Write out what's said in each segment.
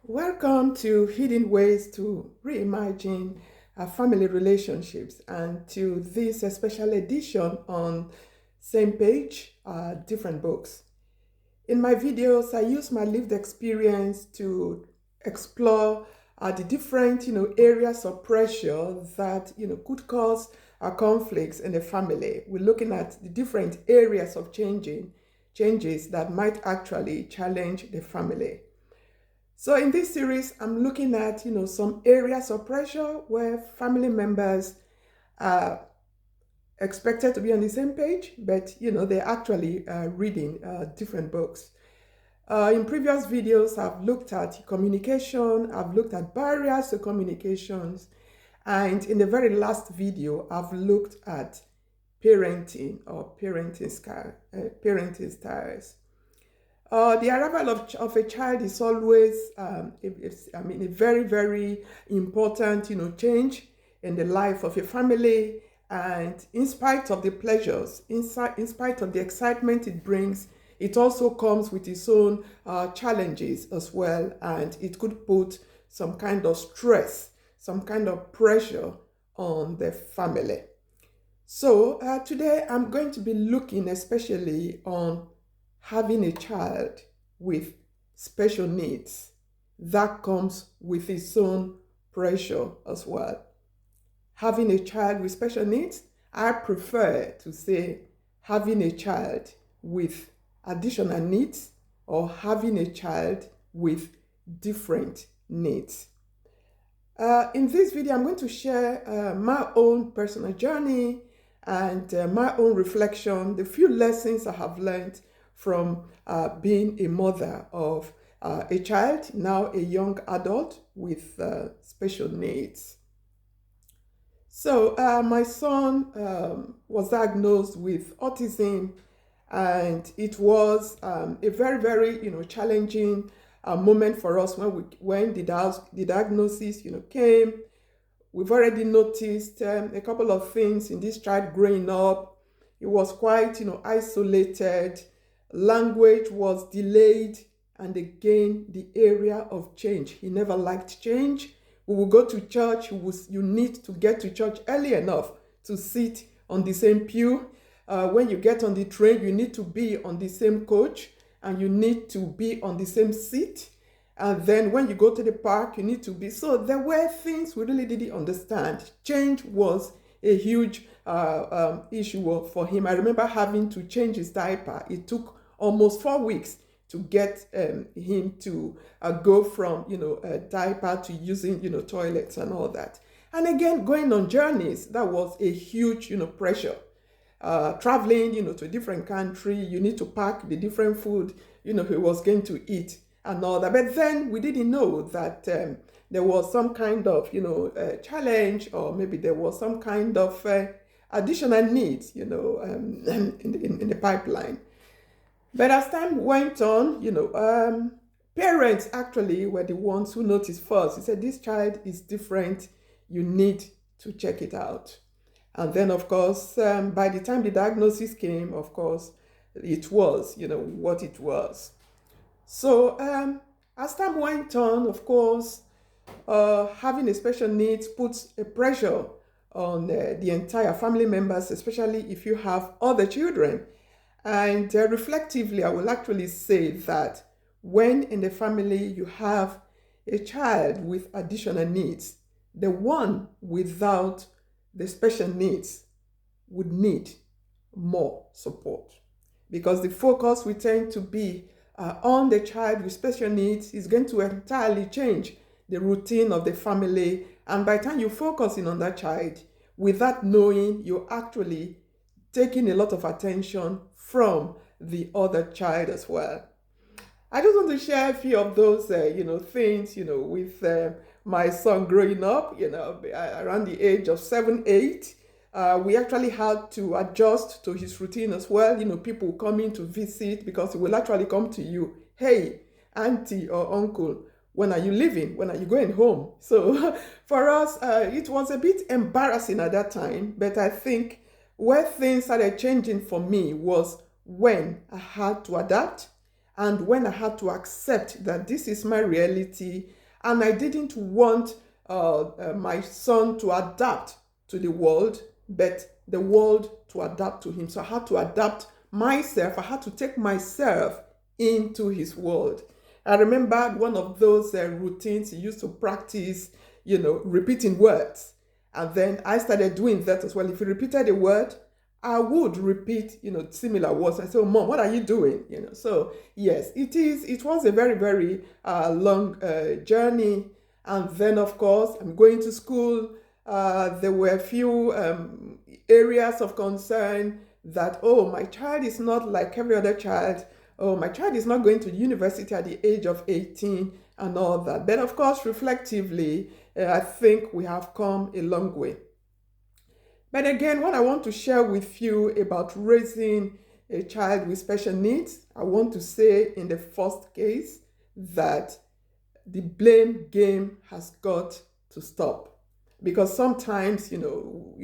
Welcome to Hidden Ways to Reimagine Family Relationships and to this special edition on Same Page, Different Books. In my videos, I use my lived experience to explore the different, areas of pressure that, could cause conflicts in the family. We're looking at the different areas of changes that might actually challenge the family. So in this series, I'm looking at, some areas of pressure where family members are expected to be on the same page, but, they're actually reading different books. In previous videos, I've looked at communication, I've looked at barriers to communications, and in the very last video, I've looked at parenting or parenting styles. The arrival of a child is always, a very, very important, change in the life of a family. And in spite of the pleasures, in spite of the excitement it brings, it also comes with its own challenges as well. And it could put some kind of stress, some kind of pressure on the family. So today I'm going to be looking especially on having a child with special needs. That comes with its own pressure as well. Having a child with special needs, I prefer to say having a child with additional needs or having a child with different needs. In this video, I'm going to share my own personal journey and my own reflection, the few lessons I have learned from being a mother of a child, now a young adult with special needs. So my son was diagnosed with autism, and it was a very, very, challenging moment for us when the diagnosis, came. We've already noticed a couple of things in this child growing up. He was quite, isolated. Language was delayed, and again, the area of change. He never liked change. We will go to church. You need to get to church early enough to sit on the same pew. When you get on the train, you need to be on the same coach, and you need to be on the same seat. And then when you go to the park, you need to be. So there were things we really didn't understand. Change was a huge issue for him. I remember having to change his diaper. It took almost 4 weeks to get him to go from, a diaper to using, toilets and all that. And again, going on journeys, that was a huge, pressure. Traveling, to a different country, you need to pack the different food, he was going to eat and all that. But then we didn't know that there was some kind of, challenge, or maybe there was some kind of additional needs, in the pipeline. But as time went on, parents actually were the ones who noticed first. He said, this child is different. You need to check it out. And then, of course, by the time the diagnosis came, of course, it was, what it was. So as time went on, of course, having a special needs puts a pressure on the entire family members, especially if you have other children. And reflectively, I will actually say that when in the family you have a child with additional needs, the one without the special needs would need more support, because the focus will tend to be on the child with special needs. Is going to entirely change the routine of the family. And by the time you're focusing on that child, without knowing, you're actually taking a lot of attention from the other child as well. I just want to share a few of those, things, with my son growing up, around the age of 7, 8. We actually had to adjust to his routine as well. People coming to visit, because he will actually come to you, hey, auntie or uncle, when are you leaving? When are you going home? So for us, it was a bit embarrassing at that time, but I think where things started changing for me was when I had to adapt. And when I had to accept that this is my reality, and I didn't want my son to adapt to the world, but the world to adapt to him. So I had to adapt myself. I had to take myself into his world. I remember one of those routines he used to practice, repeating words. And then I started doing that as well. If he repeated a word, I would repeat, similar words. I said, "Oh, Mom, what are you doing?" So yes, it was a very, very long journey. And then, of course, I'm going to school. There were a few areas of concern that, oh, my child is not like every other child. Oh, my child is not going to university at the age of 18 and all that. But of course, reflectively, I think we have come a long way. But again, what I want to share with you about raising a child with special needs, I want to say in the first case that the blame game has got to stop. Because sometimes, we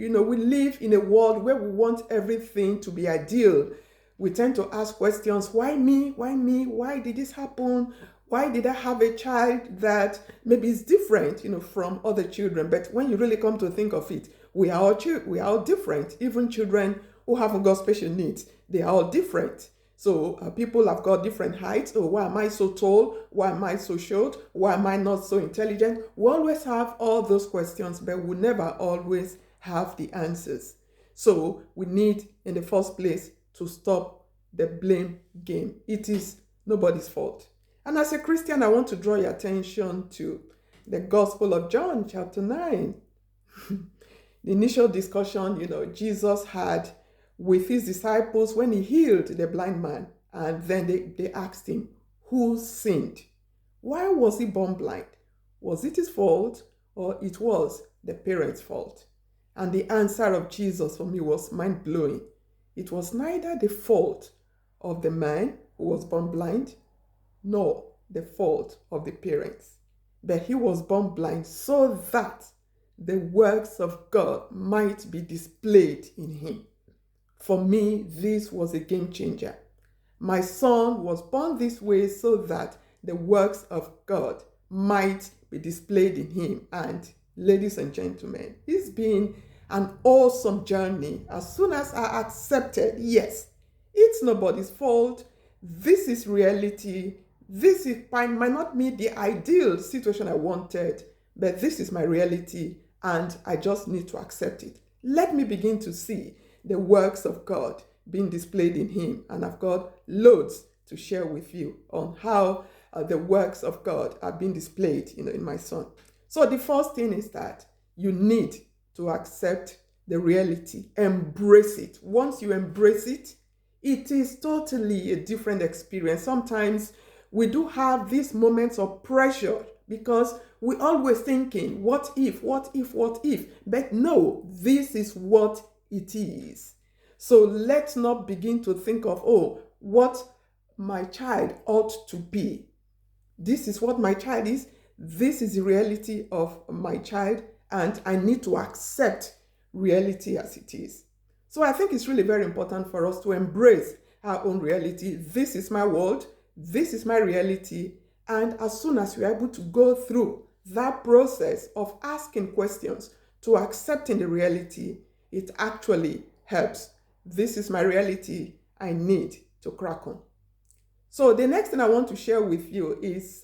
live in a world where we want everything to be ideal. We tend to ask questions, why me? Why me? Why did this happen? Why did I have a child that maybe is different, from other children? But when you really come to think of it, we are all different. Even children who haven't got special needs, they are all different. So people have got different heights. Oh, why am I so tall? Why am I so short? Why am I not so intelligent? We always have all those questions, but we never always have the answers. So we need, in the first place, to stop the blame game. It is nobody's fault. And as a Christian, I want to draw your attention to the Gospel of John, chapter 9. The initial discussion, Jesus had with his disciples when he healed the blind man. And then they asked him, who sinned? Why was he born blind? Was it his fault or it was the parents' fault? And the answer of Jesus for me was mind-blowing. It was neither the fault of the man who was born blind, nor the fault of the parents. But he was born blind so that the works of God might be displayed in him. For me, this was a game changer. My son was born this way so that the works of God might be displayed in him. And ladies and gentlemen, it's been an awesome journey. As soon as I accepted, yes, it's nobody's fault. This is reality. This might not be the ideal situation I wanted, but this is my reality and I just need to accept it. Let me begin to see the works of God being displayed in him. And I've got loads to share with you on how the works of God are being displayed in my son. So the first thing is that you need to accept the reality, embrace it. Once you embrace it, it is totally a different experience. Sometimes we do have these moments of pressure because we're always thinking, what if, what if, what if? But no, this is what it is. So let's not begin to think of, oh, what my child ought to be. This is what my child is. This is the reality of my child, and I need to accept reality as it is. So I think it's really very important for us to embrace our own reality. This is my world. This is my reality. And as soon as we're able to go through that process of asking questions to accepting the reality, it actually helps. This is my reality. I need to crack on. So the next thing I want to share with you is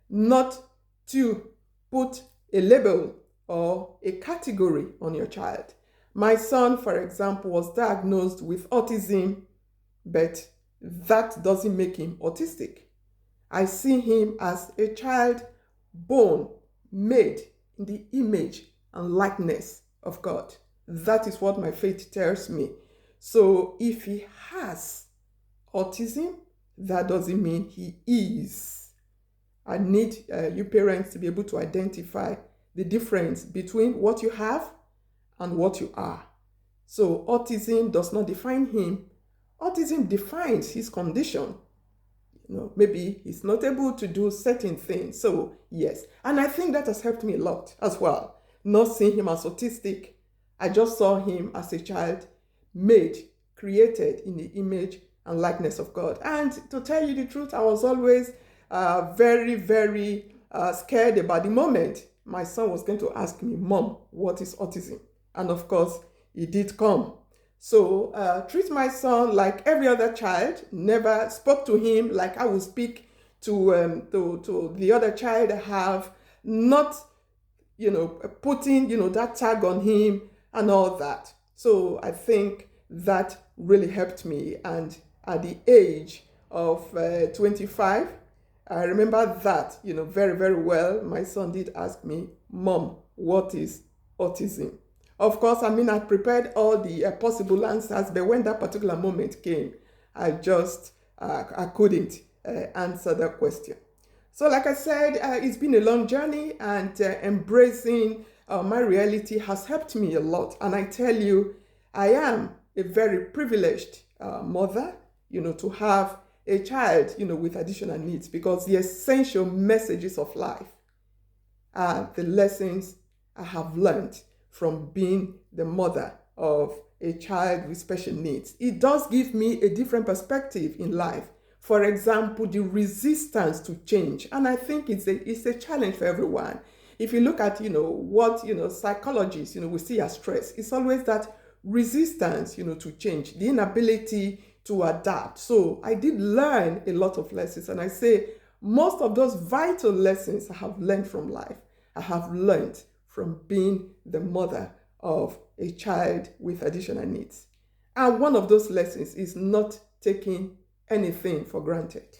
not to put a label or a category on your child. My son, for example, was diagnosed with autism, but that doesn't make him autistic. I see him as a child born, made in the image and likeness of God. That is what my faith tells me. So if he has autism, that doesn't mean he is. I need you parents to be able to identify the difference between what you have and what you are. So autism does not define him. Autism defines his condition. Maybe he's not able to do certain things. So yes, and I think that has helped me a lot as well. Not seeing him as autistic. I just saw him as a child made, created in the image and likeness of God. And to tell you the truth, I was always very, very scared about the moment my son was going to ask me, Mom, what is autism? And of course, it did come. So treat my son like every other child, never spoke to him like I would speak to the other child. I have not, putting, that tag on him and all that. So I think that really helped me. And at the age of 25, I remember that, very, very well. My son did ask me, Mom, what is autism? Of course, I prepared all the possible answers, but when that particular moment came, I just, I couldn't answer that question. So like I said, it's been a long journey, and embracing my reality has helped me a lot. And I tell you, I am a very privileged mother, to have a child, with additional needs, because the essential messages of life are the lessons I have learned from being the mother of a child with special needs. It does give me a different perspective in life. For example, the resistance to change. And I think it's a challenge for everyone. If you look at, what, psychologists, we see as stress, it's always that resistance, to change, the inability to adapt. So I did learn a lot of lessons. And I say most of those vital lessons I have learned from life, I have learned from being the mother of a child with additional needs. And one of those lessons is not taking anything for granted.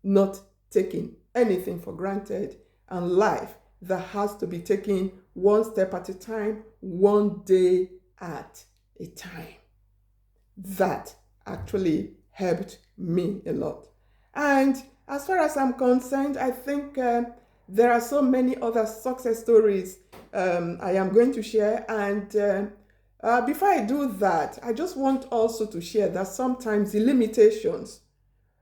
Not taking anything for granted. And life that has to be taken one step at a time, one day at a time. That actually helped me a lot. And as far as I'm concerned, I think there are so many other success stories I am going to share. And before I do that, I just want also to share that sometimes the limitations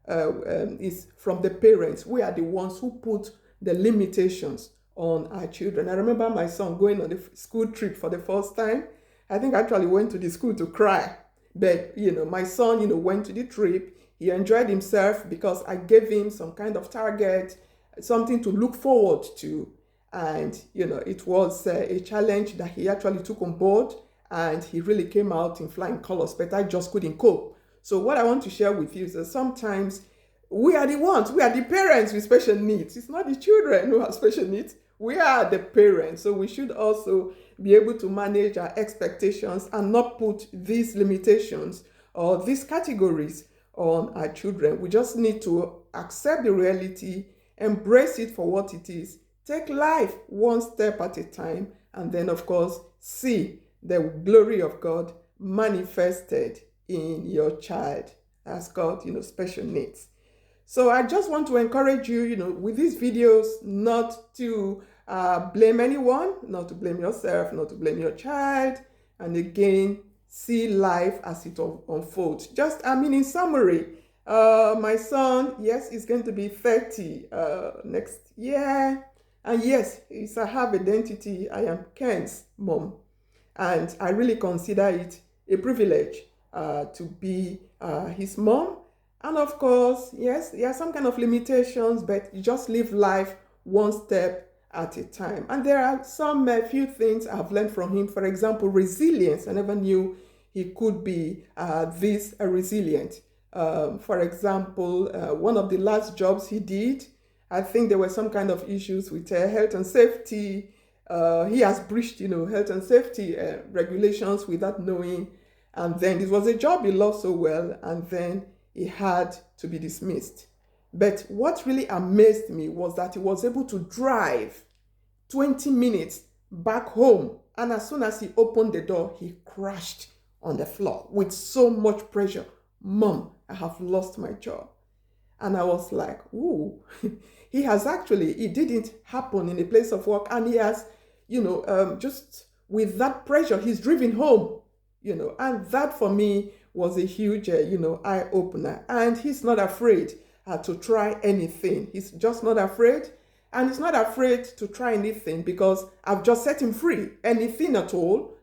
is from the parents. We are the ones who put the limitations on our children. I remember my son going on the school trip for the first time. I think I actually went to the school to cry. But, my son, went to the trip. He enjoyed himself because I gave him some kind of target, something to look forward to. And, it was a challenge that he actually took on board, and he really came out in flying colors, but I just couldn't cope. So what I want to share with you is that sometimes we are the parents with special needs. It's not the children who have special needs. We are the parents. So we should also be able to manage our expectations and not put these limitations or these categories on our children. We just need to accept the reality, embrace it for what it is, take life one step at a time, and then, of course, see the glory of God manifested in your child as got, special needs. So I just want to encourage you, with these videos, not to blame anyone, not to blame yourself, not to blame your child, and again, see life as it unfolds. Just, in summary, my son, yes, is going to be 30 next year. And yes, I have identity. I am Ken's mom. And I really consider it a privilege to be his mom. And of course, yes, there are some kind of limitations, but you just live life one step at a time. And there are some few things I've learned from him. For example, resilience. I never knew he could be this resilient. For example, one of the last jobs he did, I think there were some kind of issues with health and safety. He has breached, health and safety regulations without knowing. And then it was a job he loved so well, and then he had to be dismissed. But what really amazed me was that he was able to drive 20 minutes back home. And as soon as he opened the door, he crashed on the floor with so much pressure. Mom, I have lost my job. And I was like, ooh, it didn't happen in a place of work. And he has, just with that pressure, he's driven home, and that for me was a huge, eye opener. And he's not afraid to try anything. He's just not afraid. And he's not afraid to try anything because I've just set him free. Anything at all,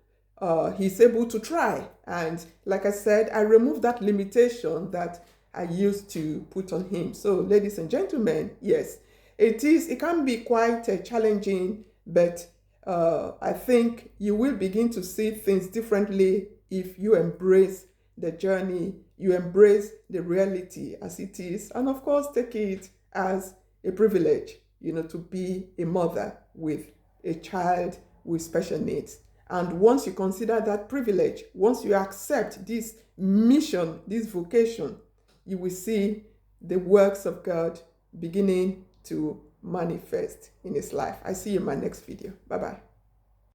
he's able to try. And like I said, I removed that limitation that I used to put on him. So, ladies and gentlemen, yes, it can be quite challenging, but I think you will begin to see things differently if you embrace the journey, you embrace the reality as it is, and of course, take it as a privilege, to be a mother with a child with special needs. And once you consider that privilege, once you accept this mission, this vocation, you will see the works of God beginning to manifest in his life. I see you in my next video. Bye-bye.